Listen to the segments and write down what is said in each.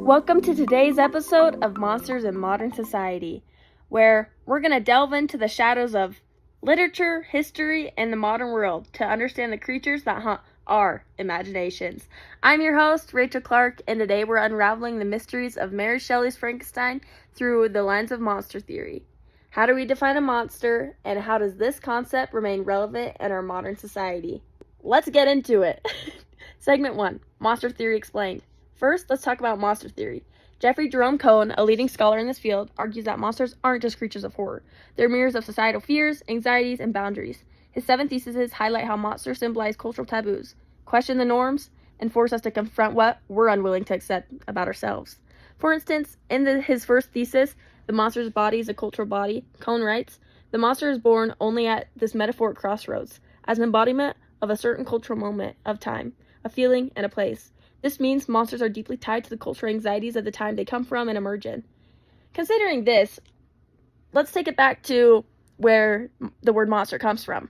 Welcome to today's episode of Monsters in Modern Society, where we're going to delve into the shadows of literature, history, and the modern world to understand the creatures that haunt our imaginations. I'm your host, Rachel Clark, and today we're unraveling the mysteries of Mary Shelley's Frankenstein through the lens of monster theory. How do we define a monster, and how does this concept remain relevant in our modern society? Let's get into it. Segment 1, Monster Theory Explained. First, let's talk about monster theory. Jeffrey Jerome Cohen, a leading scholar in this field, argues that monsters aren't just creatures of horror. They're mirrors of societal fears, anxieties, and boundaries. His 7 theses highlight how monsters symbolize cultural taboos, question the norms, and force us to confront what we're unwilling to accept about ourselves. For instance, in his first thesis, The Monster's Body is a Cultural Body, Cohen writes, "The monster is born only at this metaphoric crossroads, as an embodiment of a certain cultural moment of time, a feeling, and a place. This means monsters are deeply tied to the cultural anxieties of the time they come from and emerge in." Considering this, let's take it back to where the word monster comes from.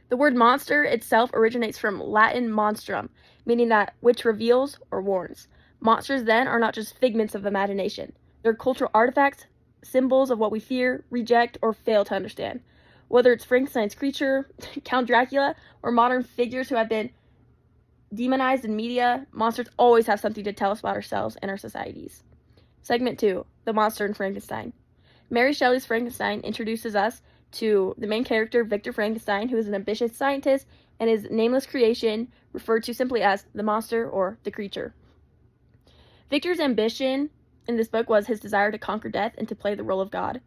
The word monster itself originates from Latin monstrum, meaning that which reveals or warns. Monsters then are not just figments of imagination. They're cultural artifacts, symbols of what we fear, reject, or fail to understand. Whether it's Frankenstein's creature, Count Dracula, or modern figures who have been demonized in media, monsters always have something to tell us about ourselves and our societies. Segment 2, The Monster in Frankenstein. Mary Shelley's Frankenstein introduces us to the main character, Victor Frankenstein, who is an ambitious scientist, and his nameless creation, referred to simply as the monster or the creature. Victor's ambition in this book was his desire to conquer death and to play the role of God.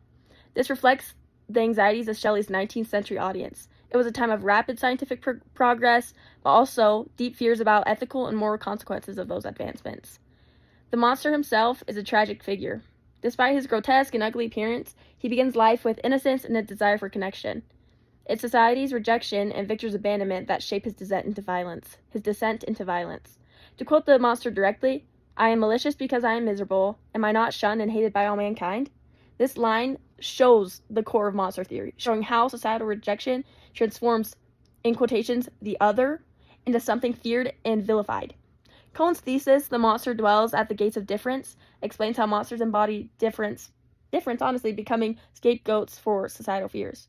This reflects the anxieties of Shelley's 19th century audience. It was a time of rapid scientific progress, but also deep fears about ethical and moral consequences of those advancements. The monster himself is a tragic figure. Despite his grotesque and ugly appearance, he begins life with innocence and a desire for connection. It's society's rejection and Victor's abandonment that shape his descent into violence. To quote the monster directly, "I am malicious because I am miserable. Am I not shunned and hated by all mankind?" This line shows the core of monster theory, showing how societal rejection transforms, in quotations, the other into something feared and vilified. Cohen's thesis, The Monster Dwells at the Gates of Difference, explains how monsters embody difference honestly, becoming scapegoats for societal fears.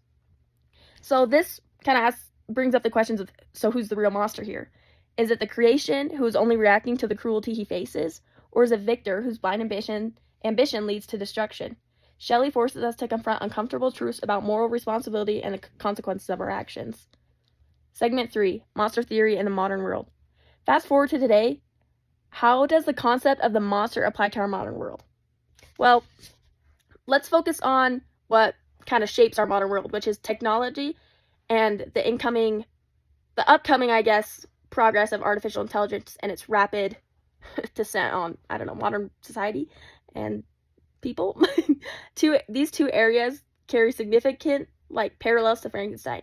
So this kind of brings up the questions of, so who's the real monster here? Is it the creation who is only reacting to the cruelty he faces, or is it Victor whose blind ambition leads to destruction? Shelley forces us to confront uncomfortable truths about moral responsibility and the consequences of our actions. Segment 3, Monster Theory in the Modern World. Fast forward to today, how does the concept of the monster apply to our modern world? Well, let's focus on what kind of shapes our modern world, which is technology and the upcoming, progress of artificial intelligence and its rapid descent on, modern society and people. These two areas carry significant parallels to Frankenstein.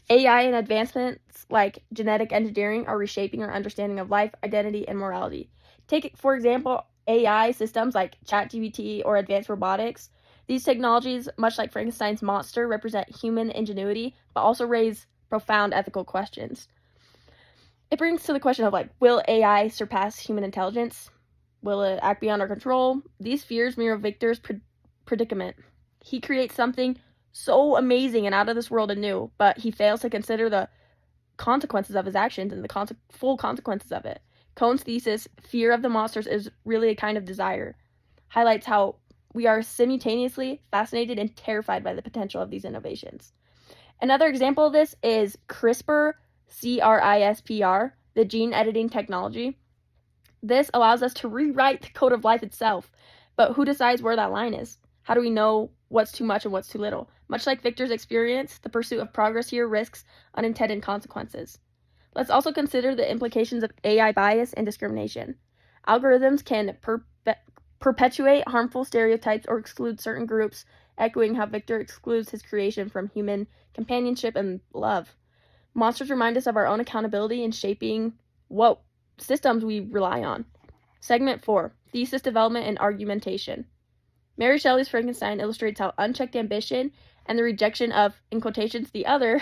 AI and advancements like genetic engineering are reshaping our understanding of life, identity, and morality. Take, for example, AI systems like ChatGPT or advanced robotics. These technologies, much like Frankenstein's monster, represent human ingenuity, but also raise profound ethical questions. It brings to the question of will AI surpass human intelligence? Will it act beyond our control? These fears mirror Victor's predicament. He creates something so amazing and out of this world and new, but he fails to consider the consequences of his actions and the full consequences of it. Cohen's thesis, Fear of the Monsters is really a kind of desire, highlights how we are simultaneously fascinated and terrified by the potential of these innovations. Another example of this is CRISPR, CRISPR, the gene editing technology. This allows us to rewrite the code of life itself, but who decides where that line is? How do we know what's too much and what's too little? Much like Victor's experience, the pursuit of progress here risks unintended consequences. Let's also consider the implications of AI bias and discrimination. Algorithms can perpetuate harmful stereotypes or exclude certain groups, echoing how Victor excludes his creation from human companionship and love. Monsters remind us of our own accountability in shaping what systems we rely on. Segment 4, Thesis Development and Argumentation. Mary Shelley's Frankenstein illustrates how unchecked ambition and the rejection of, in quotations, the other,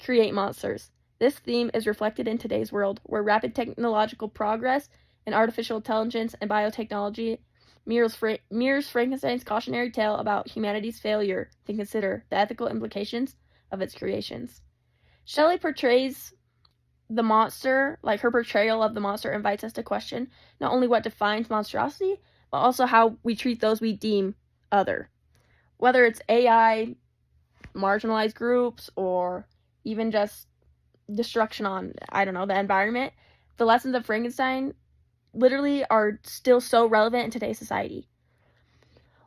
create monsters. This theme is reflected in today's world, where rapid technological progress in artificial intelligence and biotechnology mirrors Frankenstein's cautionary tale about humanity's failure to consider the ethical implications of its creations. Shelley portrays the monster, like her portrayal of the monster invites us to question not only what defines monstrosity, but also how we treat those we deem other. Whether it's AI, marginalized groups, or even just destruction on, the environment, the lessons of Frankenstein literally are still so relevant in today's society.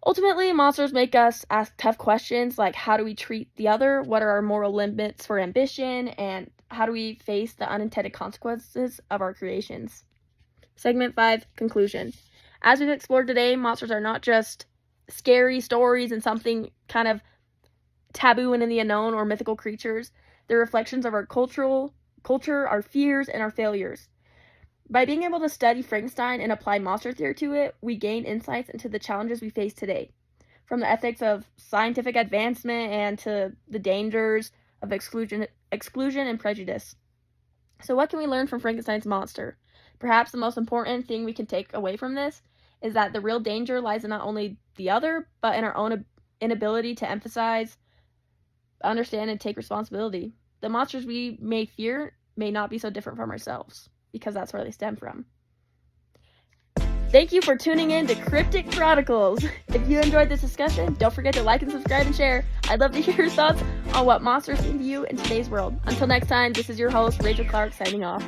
Ultimately, monsters make us ask tough questions like how do we treat the other, what are our moral limits for ambition, and how do we face the unintended consequences of our creations. Segment 5, Conclusion. As we've explored today, monsters are not just scary stories and something kind of taboo and in the unknown or mythical creatures. They're reflections of our culture, our fears, and our failures. By being able to study Frankenstein and apply monster theory to it, we gain insights into the challenges we face today, from the ethics of scientific advancement and to the dangers of exclusion and prejudice. So what can we learn from Frankenstein's monster? Perhaps the most important thing we can take away from this is that the real danger lies in not only the other, but in our own inability to emphasize, understand, and take responsibility. The monsters we may fear may not be so different from ourselves, because that's where they stem from. Thank you for tuning in to Cryptic Chronicles. If you enjoyed this discussion, don't forget to like and subscribe and share. I'd love to hear your thoughts on what monsters mean to you in today's world. Until next time, this is your host, Rachel Clark, signing off.